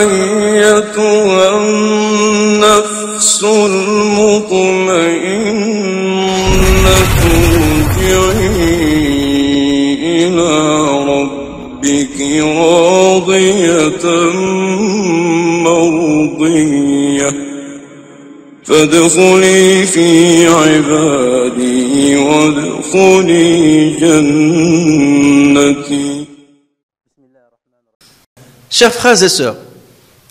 أيتها النفس المطمئنة ارجعي إلى ربك راضية مرضية فادخلي في عبادي وادخلي جنتي. Chers frères et sœurs,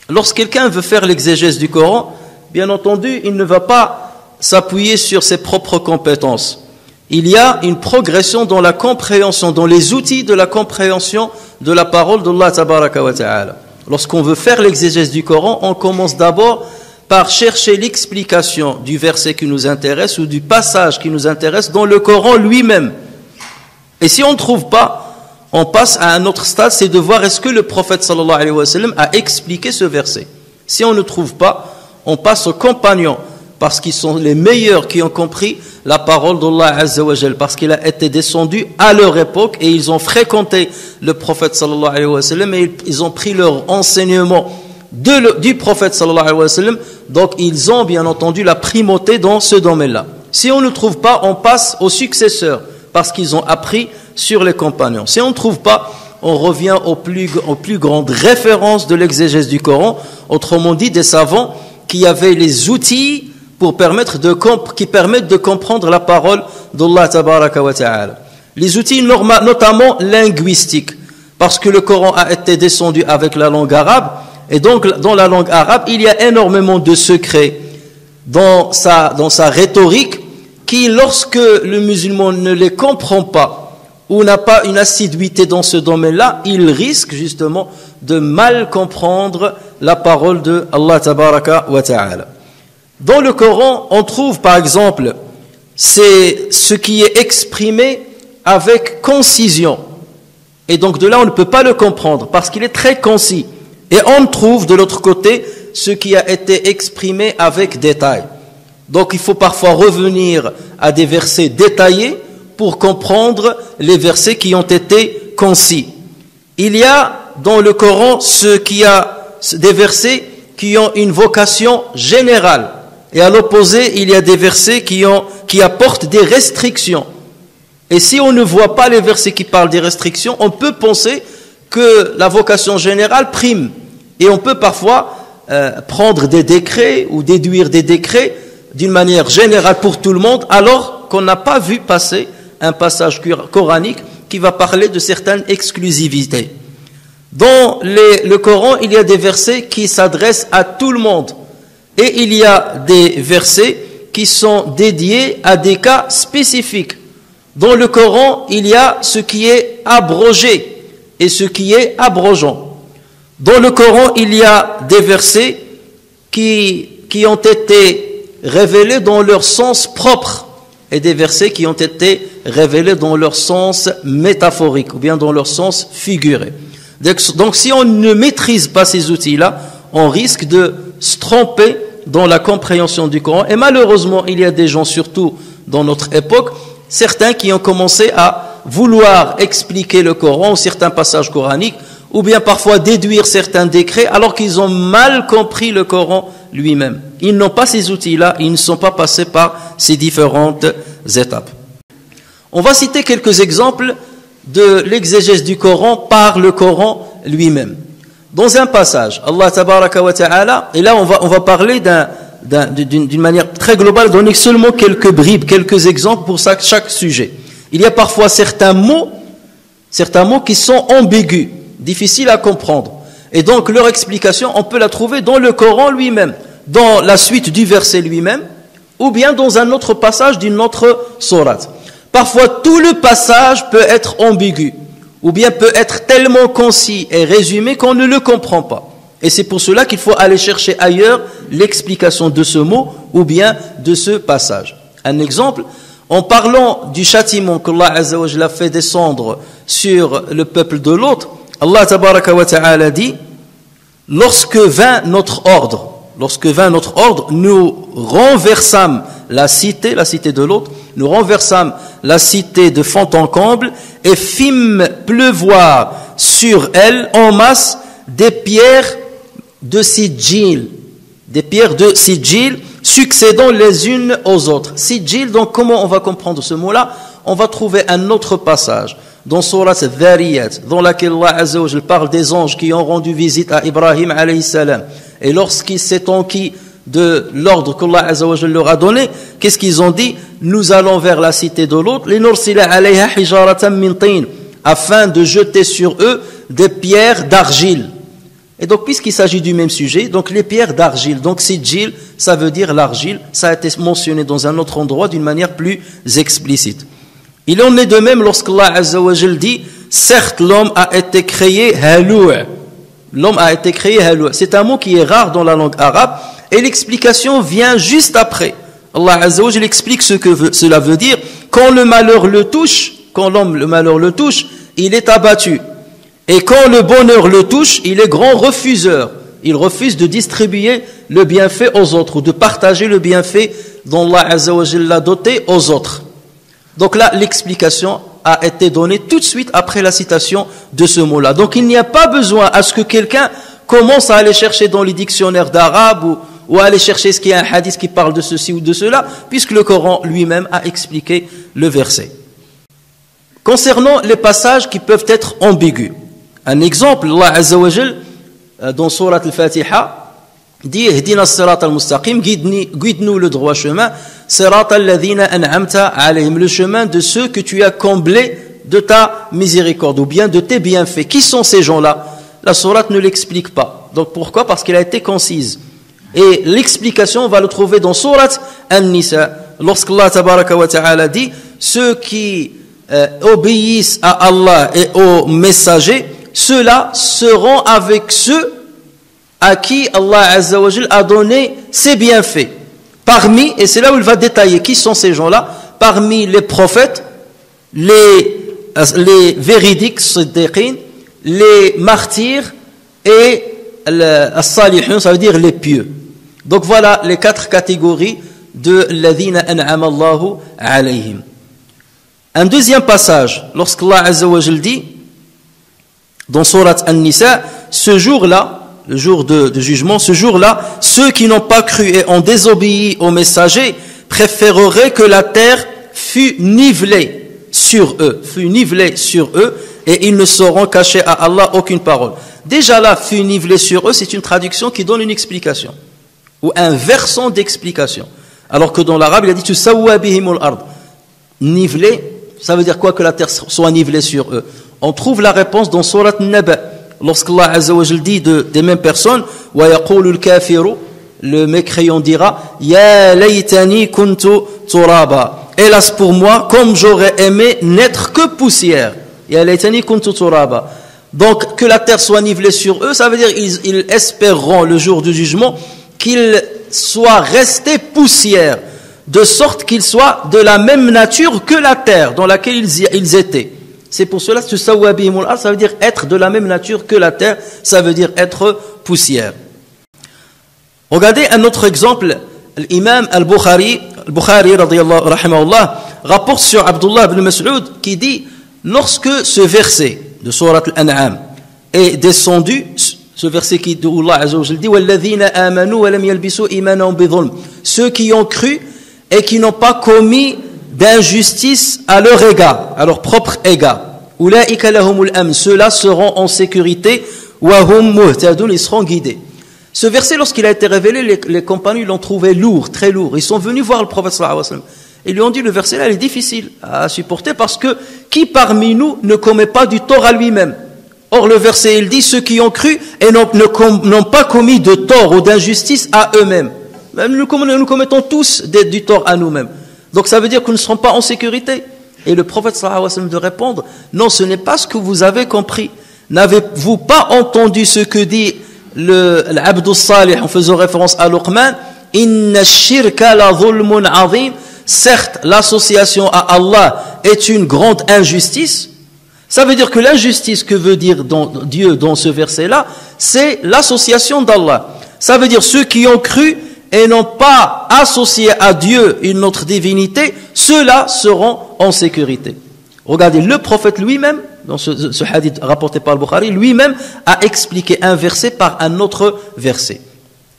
lorsque quelqu'un veut faire l'exégèse du Coran, bien entendu, il ne va pas s'appuyer sur ses propres compétences. Il y a une progression dans la compréhension, dans les outils de la compréhension de la parole d'Allah tabaraka wa ta'ala. Lorsqu'on veut faire l'exégèse du Coran, on commence d'abord par chercher l'explication du verset qui nous intéresse ou du passage qui nous intéresse dans le Coran lui-même. Et si on ne trouve pas, on passe à un autre stade, c'est de voir est-ce que le prophète sallallahu alayhi wa sallam a expliqué ce verset. Si on ne trouve pas, on passe aux compagnons, parce qu'ils sont les meilleurs qui ont compris la parole d'Allah azza wa jal, parce qu'il a été descendu à leur époque et ils ont fréquenté le prophète sallallahu alayhi wa sallam et ils ont pris leur enseignement du prophète sallallahu alayhi wa sallam, donc ils ont bien entendu la primauté dans ce domaine-là. Si on ne trouve pas, on passe aux successeurs, parce qu'ils ont appris sur les compagnons. Si on ne trouve pas, on revient aux plus grandes références de l'exégèse du Coran, autrement dit des savants qui avaient les outils pour qui permettent de comprendre la parole d'Allah tabaraka wa ta'ala. Les outils notamment linguistiques, parce que le Coran a été descendu avec la langue arabe, et donc dans la langue arabe, il y a énormément de secrets dans sa rhétorique, qui lorsque le musulman ne les comprend pas, ou n'a pas une assiduité dans ce domaine-là, il risque justement de mal comprendre la parole de Allah tabaraka wa ta'ala. Dans le Coran, on trouve par exemple ce qui est exprimé avec concision. Et donc de là, on ne peut pas le comprendre parce qu'il est très concis. Et on trouve de l'autre côté ce qui a été exprimé avec détail. Donc il faut parfois revenir à des versets détaillés pour comprendre les versets qui ont été concis. Il y a dans le Coran des versets qui ont une vocation générale. Et à l'opposé, il y a des versets qui apportent des restrictions. Et si on ne voit pas les versets qui parlent des restrictions, on peut penser que la vocation générale prime. Et on peut parfois prendre des décrets ou déduire des décrets d'une manière générale pour tout le monde, alors qu'on n'a pas vu passer un passage coranique qui va parler de certaines exclusivités. Dans le Coran, il y a des versets qui s'adressent à tout le monde. Et il y a des versets qui sont dédiés à des cas spécifiques. Dans le Coran, il y a ce qui est abrogé et ce qui est abrogeant. Dans le Coran, il y a des versets qui ont été révélés dans leur sens propre et des versets qui ont été révélés dans leur sens métaphorique ou bien dans leur sens figuré. Donc si on ne maîtrise pas ces outils-là, on risque de se tromper dans la compréhension du Coran. Et malheureusement, il y a des gens, surtout dans notre époque, certains qui ont commencé à vouloir expliquer le Coran ou certains passages coraniques, ou bien parfois déduire certains décrets, alors qu'ils ont mal compris le Coran lui-même. Ils n'ont pas ces outils-là, ils ne sont pas passés par ces différentes étapes. On va citer quelques exemples de l'exégèse du Coran par le Coran lui-même. Dans un passage, Allah tabaraka wa ta'ala, et là on va parler d'une manière très globale, donner seulement quelques bribes, quelques exemples pour chaque sujet. Il y a parfois certains mots qui sont ambigus, difficiles à comprendre. Et donc leur explication, on peut la trouver dans le Coran lui-même, dans la suite du verset lui-même, ou bien dans un autre passage d'une autre sourate. Parfois tout le passage peut être ambigu, ou bien peut être tellement concis et résumé qu'on ne le comprend pas. Et c'est pour cela qu'il faut aller chercher ailleurs l'explication de ce mot ou bien de ce passage. Un exemple, en parlant du châtiment qu'Allah Azza wa Jalla fait descendre sur le peuple de Lot, Allah Tabaraka wa Ta'ala dit: lorsque vint notre ordre, nous renversâmes la cité de Lot, nous renversâmes la cité de fond en comble et fîmes pleuvoir sur elles en masse des pierres de Sijil, des pierres de Sijil succédant les unes aux autres. Sijil, donc comment on va comprendre ce mot-là? On va trouver un autre passage dans Surat Dhariyat, dans laquelle Allah Azza wa Jal parle des anges qui ont rendu visite à Ibrahim alayhi salam. Et lorsqu'il s'est enquis de l'ordre qu'Allah Azza wa Jal leur a donné, qu'est-ce qu'ils ont dit? Nous allons vers la cité de l'autre, linursila alayha hijaratan min tin, afin de jeter sur eux des pierres d'argile. Et donc, puisqu'il s'agit du même sujet, donc les pierres d'argile, donc Sijil, ça veut dire l'argile, ça a été mentionné dans un autre endroit d'une manière plus explicite. Il en est de même lorsqu'Allah Azza wa Jal dit, certes l'homme a été créé halou'. L'homme a été créé halou'. C'est un mot qui est rare dans la langue arabe, et l'explication vient juste après. Allah Azza wa Jal explique ce que cela veut dire. Quand le malheur le touche, quand l'homme, le malheur le touche, il est abattu. Et quand le bonheur le touche, il est grand refuseur. Il refuse de distribuer le bienfait aux autres, ou de partager le bienfait dont Allah Azza wa Jal l'a doté aux autres. Donc là, l'explication a été donnée tout de suite après la citation de ce mot-là. Donc il n'y a pas besoin à ce que quelqu'un commence à aller chercher dans les dictionnaires d'arabe ou à aller chercher ce qu'il y a un hadith qui parle de ceci ou de cela, puisque le Coran lui-même a expliqué le verset. Concernant les passages qui peuvent être ambigus, un exemple, Allah Azza wa Jal, dans Surat Al-Fatiha, dit Ihdina as-sirata al-mustaqim, guide-nous le droit chemin, sirata alladhina an'amta alayhim, le chemin de ceux que tu as comblés de ta miséricorde ou bien de tes bienfaits. Qui sont ces gens-là? La sourate ne l'explique pas. Donc pourquoi? Parce qu'elle a été concise. Et l'explication, on va le trouver dans Surat An-Nisa, lorsqu'Allah tabaraka wa ta'ala dit ceux qui obéissent à Allah et aux messagers, ceux-là seront avec ceux à qui Allah Azza wa Jal a donné ses bienfaits. Parmi, et c'est là où il va détailler qui sont ces gens-là, parmi les prophètes, les véridiques, siddiqin, les martyrs et as-salihun, ça veut dire les pieux. Donc voilà les 4 catégories de ladhina an'ama Allahu alayhim. Un deuxième passage, lorsqu'Allah Azza wa Jal dit dans Surat An-Nisa, ce jour-là, le jour de jugement, ce jour-là, ceux qui n'ont pas cru et ont désobéi aux messagers préféreraient que la terre fût nivelée sur eux, et ils ne sauront cacher à Allah aucune parole. Déjà là, fût nivelée sur eux, c'est une traduction qui donne une explication, ou un versant d'explication. Alors que dans l'arabe, il a dit tusawwa bihimul ard. Nivelée, ça veut dire quoi que la terre soit nivelée sur eux? On trouve la réponse dans Surat Naba. Lorsqu'Allah Azza wa Jal dit des mêmes personnes, wa yaqulu al-kafiru, le mécréant dira, ya laytani kuntu turaba. Hélas pour moi, comme j'aurais aimé n'être que poussière. Ya laytani kuntu turaba. Donc que la terre soit nivelée sur eux, ça veut dire ils espéreront le jour du jugement qu'ils soient restés poussière, de sorte qu'ils soient de la même nature que la terre dans laquelle ils étaient. C'est pour cela que ça veut dire être de la même nature que la terre, ça veut dire être poussière. Regardez un autre exemple, l'imam al-Bukhari rahimahullah, rapporte sur Abdullah ibn Mas'ud qui dit, lorsque ce verset de Surat Al-An'am est descendu, ce verset où Allah Azza wa Jalla dit وَالَّذِينَ آمَنُوا وَلَمْ يَلْبِسُوا إِيمَانَهُمْ بِظُلْمٍ, ceux qui ont cru et qui n'ont pas commis d'injustice à leur égard, à leur propre égard. Ulaika lahumul amn, ceux-là seront en sécurité, wa hum muhtadun, ils seront guidés. Ce verset, lorsqu'il a été révélé, les compagnons l'ont trouvé lourd, très lourd. Ils sont venus voir le prophète sallallahu alayhi wa sallam. Ils lui ont dit, le verset là, il est difficile à supporter parce que qui parmi nous ne commet pas du tort à lui-même? Or le verset, il dit, ceux qui ont cru et n'ont pas commis de tort ou d'injustice à eux-mêmes. Même nous commettons tous du tort à nous-mêmes. Donc ça veut dire que nous ne serons pas en sécurité. Et le prophète sallallahu alayhi wa sallam de répondre, non, ce n'est pas ce que vous avez compris. N'avez-vous pas entendu ce que dit l'Abdus Salih en faisant référence à Luqman? Inna shirka la dhulmun azim. Certes, l'association à Allah est une grande injustice. Ça veut dire que l'injustice que veut dire Dieu dans ce verset-là, c'est l'association d'Allah. Ça veut dire ceux qui ont cru et n'ont pas associé à Dieu une autre divinité, ceux-là seront en sécurité. Regardez, le prophète lui-même, dans ce hadith rapporté par le Bukhari, lui-même a expliqué un verset par un autre verset.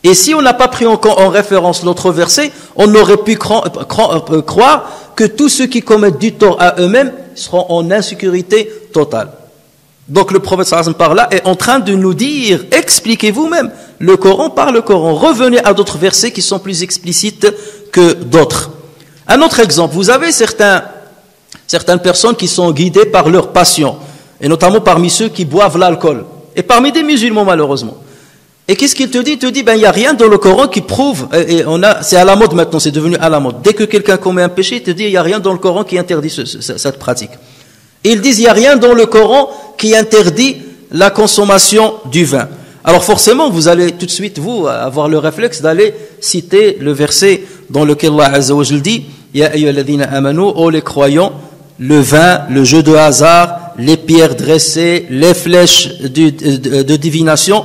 Et si on n'a pas pris en référence l'autre verset, on aurait pu croire que tous ceux qui commettent du tort à eux-mêmes seront en insécurité totale. Donc le prophète sallallahu alayhi wa sallam par là est en train de nous dire, expliquez vous-même le Coran par le Coran. Revenez à d'autres versets qui sont plus explicites que d'autres. Un autre exemple, vous avez certaines personnes qui sont guidées par leur passion, et notamment parmi ceux qui boivent l'alcool, et parmi des musulmans malheureusement. Et qu'est-ce qu'il te dit? Il te dit, ben, il n'y a rien dans le Coran qui prouve, c'est à la mode maintenant, c'est devenu à la mode. Dès que quelqu'un commet un péché, il te dit, il n'y a rien dans le Coran qui interdit cette pratique. Et ils disent, il n'y a rien dans le Coran qui interdit la consommation du vin. Alors forcément, vous allez tout de suite, vous, avoir le réflexe d'aller citer le verset dans lequel Allah Azza wa Jal dit, Ya ayyuhalladhina amanu, ô les croyants, le vin, le jeu de hasard, les pierres dressées, les flèches de divination,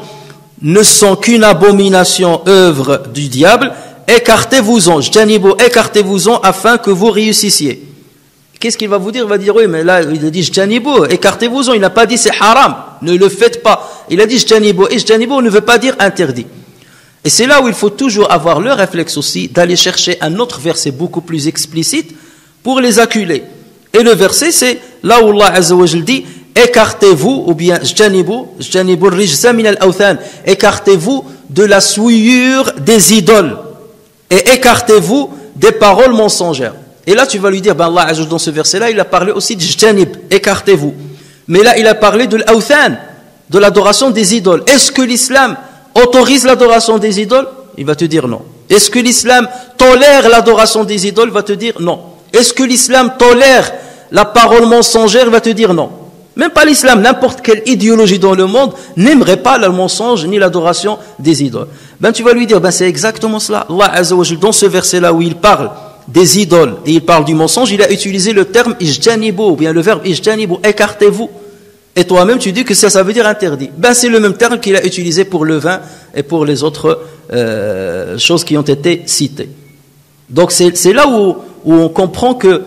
ne sont qu'une abomination, œuvre du diable, écartez-vous-en, écartez-vous-en afin que vous réussissiez. Qu'est-ce qu'il va vous dire? Il va dire, oui, mais là, il a dit, écartez-vous-en, il n'a pas dit c'est haram, ne le faites pas. Il a dit, et jtanibu ne veut pas dire interdit. Et c'est là où il faut toujours avoir le réflexe aussi d'aller chercher un autre verset beaucoup plus explicite pour les acculer. Et le verset, c'est là où Allah Azza wa Jal dit, écartez-vous, ou bien jtanibu rijsa min al-awthan, écartez-vous de la souillure des idoles et écartez-vous des paroles mensongères. Et là tu vas lui dire, ben Allah Azza wa Jal dans ce verset-là, il a parlé aussi de jtanib, écartez-vous. Mais là il a parlé de l'awthan, de l'adoration des idoles. Est-ce que l'islam autorise l'adoration des idoles? Il va te dire non. Est-ce que l'islam tolère l'adoration des idoles? Il va te dire non. Est-ce que l'islam tolère la parole mensongère? Il va te dire non. Même pas l'islam, n'importe quelle idéologie dans le monde n'aimerait pas le mensonge ni l'adoration des idoles. Ben tu vas lui dire, ben c'est exactement cela. Allah Azza wa Jal, dans ce verset-là où il parle des idoles et il parle du mensonge, il a utilisé le terme ijtanibu, ou bien le verbe ijtanibu, écartez-vous. Et toi-même tu dis que ça veut dire interdit. Ben c'est le même terme qu'il a utilisé pour le vin et pour les autres choses qui ont été citées. Donc c'est là où on comprend que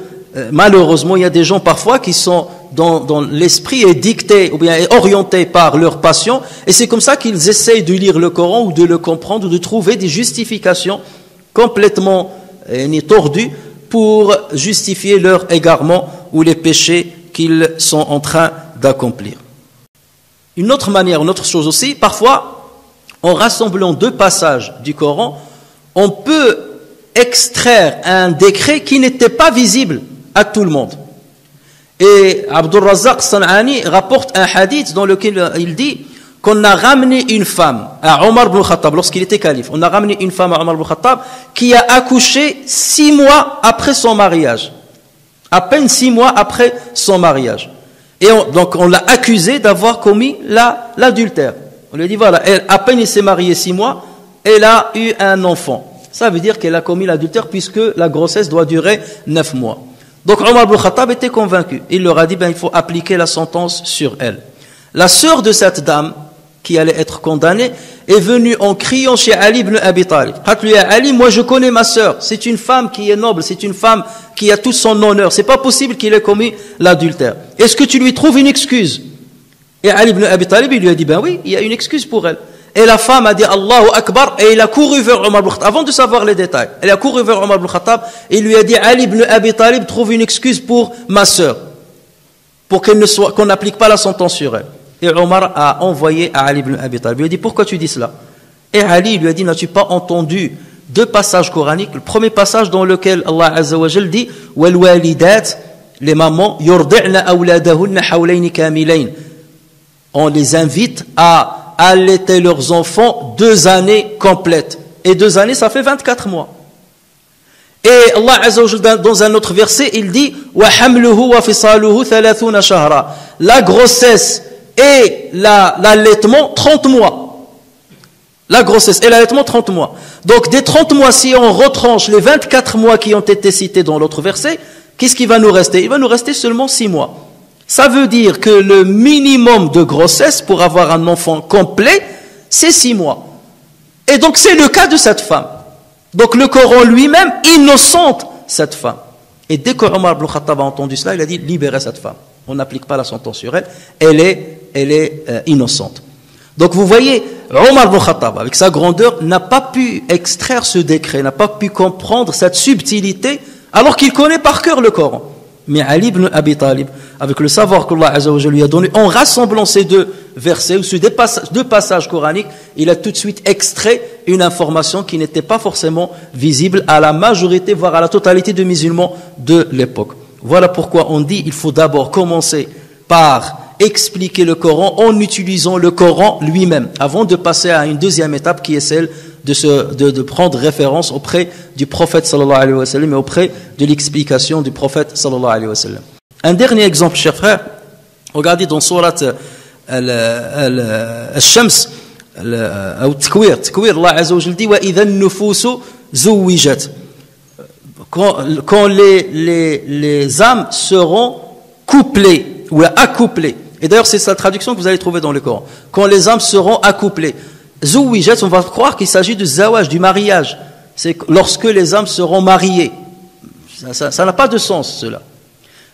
malheureusement il y a des gens parfois qui sont dans l'esprit est dicté ou bien est orienté par leur passion, et c'est comme ça qu'ils essayent de lire le Coran ou de le comprendre ou de trouver des justifications complètement tordues pour justifier leur égarement ou les péchés qu'ils sont en train d'accomplir. Une autre manière, une autre chose aussi, parfois en rassemblant deux passages du Coran, on peut extraire un décret qui n'était pas visible à tout le monde. Et Abdul Razzaq San'ani rapporte un hadith dans lequel il dit qu'on a ramené une femme à Omar ibn Khattab lorsqu'il était calife. On a ramené une femme à Omar ibn Khattab qui a accouché 6 mois après son mariage. À peine 6 mois après son mariage. Et donc on l'a accusée d'avoir commis l'adultère. On lui a dit voilà, à peine il s'est marié 6 mois, elle a eu un enfant. Ça veut dire qu'elle a commis l'adultère puisque la grossesse doit durer 9 mois. Donc Omar ibn Khattab était convaincu. Il leur a dit, ben, il faut appliquer la sentence sur elle. La sœur de cette dame, qui allait être condamnée, est venue en criant chez Ali ibn Abi Talib. Ali, moi je connais ma sœur. C'est une femme qui est noble, c'est une femme qui a tout son honneur. C'est pas possible qu'il ait commis l'adultère. Est-ce que tu lui trouves une excuse? Et Ali ibn Abi Talib, il lui a dit, ben oui, il y a une excuse pour elle. Et la femme a dit Allahu Akbar et il a couru vers Omar ibn Khattab, avant de savoir les détails. Elle a couru vers Omar ibn Khattab et il lui a dit Ali ibn Abi Talib trouve une excuse pour ma sœur, pour qu'on n'applique pas la sentence sur elle. Et Omar a envoyé à Ali ibn Abi Talib. Il lui a dit pourquoi tu dis cela? Et Ali lui a dit n'as-tu pas entendu deux passages coraniques? Le premier passage dans lequel Allah Azza wa Jal dit Wal walidat, les mamans yurdi'na awladahunna hawlayni kamilayn. On les invite à allaiter leurs enfants 2 années complètes. Et 2 années, ça fait 24 mois. Et Allah Azza wa Jalla, dans un autre verset, il dit wa hamluhu wa fisaluhu 30 shahra. La grossesse et l'allaitement 30 mois. La grossesse et l'allaitement 30 mois. Donc des 30 mois, si on retranche les 24 mois qui ont été cités dans l'autre verset, qu'est-ce qui va nous rester? Il va nous rester seulement 6 mois. Ça veut dire que le minimum de grossesse pour avoir un enfant complet, c'est 6 mois. Et donc c'est le cas de cette femme. Donc le Coran lui-même innocente cette femme. Et dès que Omar ibn Khattab a entendu cela, il a dit libérez cette femme. On n'applique pas la sentence sur elle. Elle est innocente. Donc vous voyez, Omar ibn Khattab, avec sa grandeur, n'a pas pu extraire ce décret, n'a pas pu comprendre cette subtilité, alors qu'il connaît par cœur le Coran. Mais Ali ibn Abi Talib, avec le savoir qu'Allah Azza wa Jalla lui a donné, en rassemblant ces deux versets, ou ces deux passages coraniques, il a tout de suite extrait une information qui n'était pas forcément visible à la majorité, voire à la totalité des musulmans de l'époque. Voilà pourquoi on dit qu'il faut d'abord commencer par expliquer le Coran en utilisant le Coran lui-même, avant de passer à une deuxième étape qui est celle de prendre référence auprès du prophète sallallahu alayhi wa sallam et auprès de l'explication du prophète sallallahu alayhi wa sallam. Un dernier exemple, chers frères, regardez dans Surat Al-Shams, Al-Takwir, Allah Azza wa Jalla dit wa idha an-nufusu zuwijat. Quand les âmes seront couplées ou accouplées. Et d'ailleurs, c'est sa traduction que vous allez trouver dans le Coran. Quand les âmes seront accouplées. Zouwijat, on va croire qu'il s'agit du zawaj, du mariage. C'est lorsque les âmes seront mariées. Ça n'a pas de sens, cela.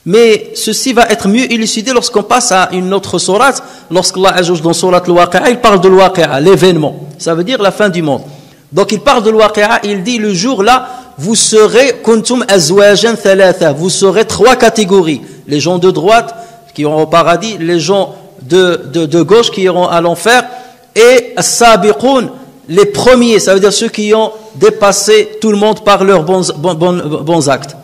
Mais ceci va être mieux élucidé lorsqu'on passe à une autre sourate. Lorsqu'Allah Azza dans sourate al-Waqi'a, il parle de l'Waqi'a, l'événement. Ça veut dire la fin du monde. Donc il parle de l'Waqi'a, il dit le jour là, vous serez kuntum azwajan thalatha. Vous serez trois catégories. Les gens de droite qui iront au paradis, les gens de gauche qui iront à l'enfer, et as-sabiqoun, les premiers, ça veut dire ceux qui ont dépassé tout le monde par leurs bons actes.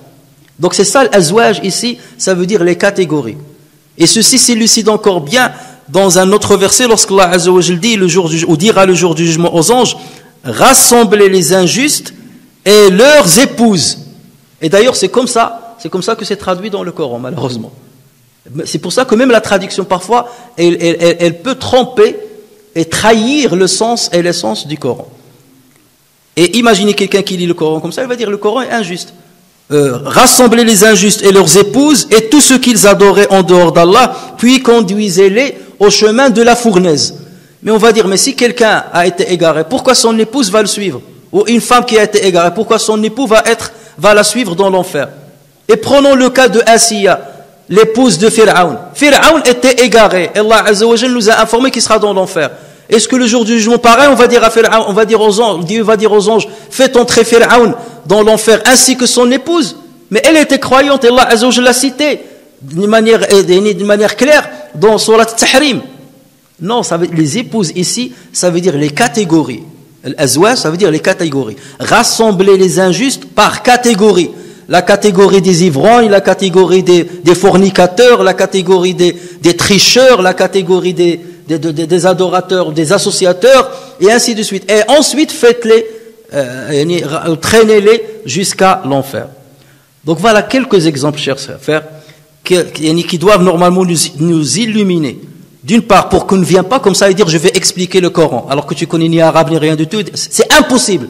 Donc c'est ça l'azwaj ici, ça veut dire les catégories. Et ceci s'élucide encore bien dans un autre verset, lorsqu'Allah Azza wa Jalla dit ou dira le jour du jugement aux anges, rassemblez les injustes et leurs épouses. Et d'ailleurs c'est comme ça que c'est traduit dans le Coran, malheureusement. C'est pour ça que même la traduction parfois, elle peut tromper et trahir le sens et l'essence du Coran. Et imaginez quelqu'un qui lit le Coran comme ça, il va dire le Coran est injuste. Rassemblez les injustes et leurs épouses et tous ceux qu'ils adoraient en dehors d'Allah, puis conduisez-les au chemin de la fournaise. Mais on va dire, mais si quelqu'un a été égaré, pourquoi son épouse va le suivre? Ou une femme qui a été égarée, pourquoi son époux va la suivre dans l'enfer? Et prenons le cas de Asiya, l'épouse de Pharaon. Pharaon était égaré. Allah Azza wa Jalla nous a informé qu'il sera dans l'enfer. Est-ce que le jour du jugement, pareil, on va dire à Pharaon, on va dire aux anges, Dieu va dire aux anges, faites entrer Pharaon dans l'enfer ainsi que son épouse? Mais elle était croyante, Allah Azza wa Jalla l'a cité d'une manière claire dans Surat Tahrim. Non, les épouses ici, ça veut dire les catégories. L'azwaj, ça veut dire les catégories. Rassembler les injustes par catégorie. La catégorie des ivrognes, la catégorie des fornicateurs, la catégorie des tricheurs, la catégorie des adorateurs, des associateurs, et ainsi de suite. Et ensuite, faites-les, traînez-les jusqu'à l'enfer. Donc voilà quelques exemples, chers frères, qui doivent normalement nous illuminer. D'une part, pour qu'on ne vienne pas comme ça et dire je vais expliquer le Coran, alors que tu connais ni arabe ni rien du tout, c'est impossible.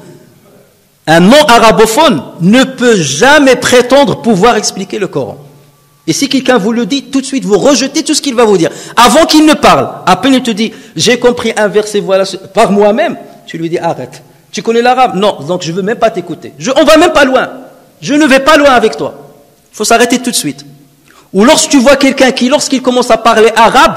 Un non-arabophone ne peut jamais prétendre pouvoir expliquer le Coran. Et si quelqu'un vous le dit, tout de suite vous rejetez tout ce qu'il va vous dire. Avant qu'il ne parle, à peine il te dit j'ai compris un verset, voilà, par moi-même, tu lui dis arrête. Tu connais l'arabe? Non, donc je ne veux même pas t'écouter. On ne va même pas loin. Je ne vais pas loin avec toi. Il faut s'arrêter tout de suite. Ou lorsque tu vois quelqu'un qui, lorsqu'il commence à parler arabe,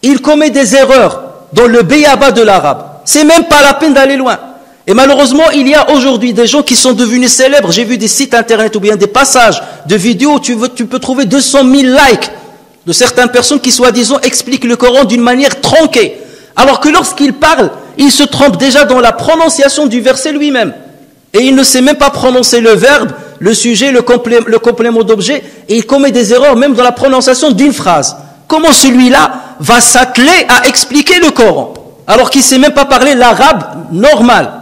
il commet des erreurs dans le béaba de l'arabe. C'est même pas la peine d'aller loin. Et malheureusement, il y a aujourd'hui des gens qui sont devenus célèbres. J'ai vu des sites internet ou bien des passages de vidéos où tu peux trouver 200 000 likes de certaines personnes qui, soi-disant, expliquent le Coran d'une manière tronquée. Alors que lorsqu'il parle, il se trompe déjà dans la prononciation du verset lui-même. Et il ne sait même pas prononcer le verbe, le sujet, le complément d'objet. Et il commet des erreurs même dans la prononciation d'une phrase. Comment celui-là va s'atteler à expliquer le Coran alors qu'il ne sait même pas parler l'arabe normal?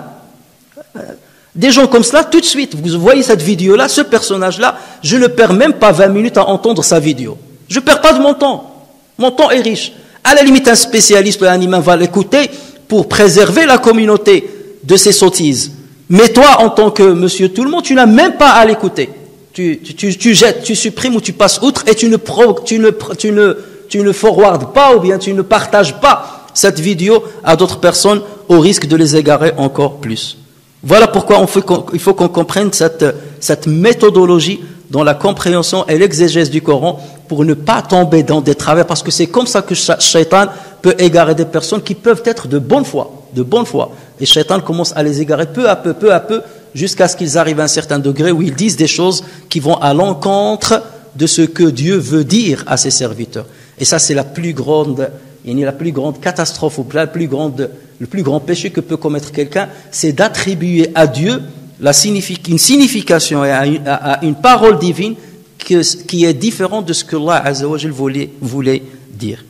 Des gens comme cela, tout de suite, vous voyez cette vidéo-là, ce personnage-là, je ne perds même pas 20 minutes à entendre sa vidéo. Je ne perds pas de mon temps. Mon temps est riche. À la limite, un spécialiste ou un imam va l'écouter pour préserver la communauté de ses sottises. Mais toi, en tant que monsieur tout le monde, tu n'as même pas à l'écouter. Tu jettes, tu supprimes ou tu passes outre et tu ne forward pas ou bien tu ne partages pas cette vidéo à d'autres personnes au risque de les égarer encore plus. Voilà pourquoi il faut qu'on comprenne cette méthodologie dans la compréhension et l'exégèse du Coran pour ne pas tomber dans des travers, parce que c'est comme ça que Shaitan peut égarer des personnes qui peuvent être de bonne foi. Et Shaitan commence à les égarer peu à peu, jusqu'à ce qu'ils arrivent à un certain degré où ils disent des choses qui vont à l'encontre de ce que Dieu veut dire à ses serviteurs. Et ça, c'est la plus grande catastrophe, ou le plus grand péché que peut commettre quelqu'un, c'est d'attribuer à Dieu une signification et à une parole divine qui est différente de ce que Allah Azza wa Jal voulait dire.